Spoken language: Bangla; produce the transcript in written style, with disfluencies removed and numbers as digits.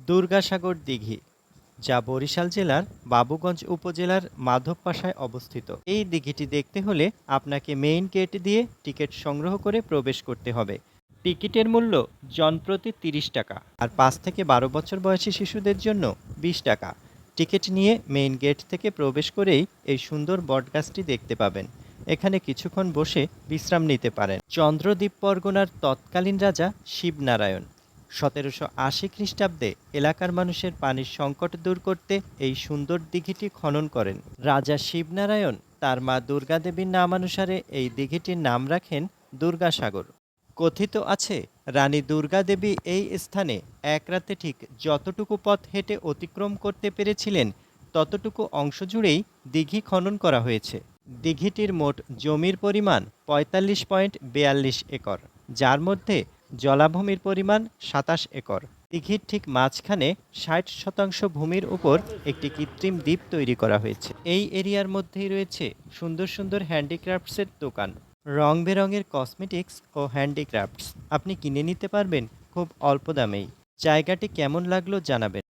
দুর্গাসাগর দিঘি, যা বরিশাল জেলার বাবুগঞ্জ উপজেলার মাধবপাশায় অবস্থিত। এই দিঘিটি দেখতে হলে আপনাকে মেইন গেট দিয়ে টিকিট সংগ্রহ করে প্রবেশ করতে হবে। টিকিটের মূল্য জনপ্রতি ৩০ টাকা, আর ৫ থেকে ১২ বছর বয়সী শিশুদের জন্য ২০ টাকা। টিকিট নিয়ে মেইন গেট থেকে প্রবেশ করেই এই সুন্দর বটগাছটি দেখতে পাবেন। এখানে কিছুক্ষণ বসে বিশ্রাম নিতে পারেন। চন্দ্রদ্বীপ পরগনার তৎকালীন রাজা শিবনারায়ণ ১৭৮০ খ্রিস্টাব্দে এলাকার মানুষের পানির সংকট দূর করতে এই সুন্দর দিঘিটি খনন করেন। রাজা শিবনারায়ণ তার মা দুর্গাদেবীর নামানুসারে এই দিঘিটির নাম রাখেন দুর্গাসাগর। কথিত আছে, রানী দুর্গা দেবী এই স্থানে এক রাতে ঠিক যতটুকু পথ হেঁটে অতিক্রম করতে পেরেছিলেন, ততটুকু অংশ জুড়েই দিঘি খনন করা হয়েছে। দিঘিটির মোট জমির পরিমাণ ৪৫.৪২ একর, যার মধ্যে জলাভূমির পরিমাণ ২৭ একর। দিঘির ঠিক মাঝখানে ৬০% ভূমির উপর একটি কৃত্রিম দ্বীপ তৈরি করা হয়েছে। এই এরিয়ার মধ্যেই রয়েছে সুন্দর সুন্দর হ্যান্ডিক্রাফটসের দোকান। রং বেরঙের কসমেটিক্স ও হ্যান্ডিক্রাফটস আপনি কিনে নিতে পারবেন খুব অল্প দামেই। জায়গাটি কেমন লাগলো জানাবেন।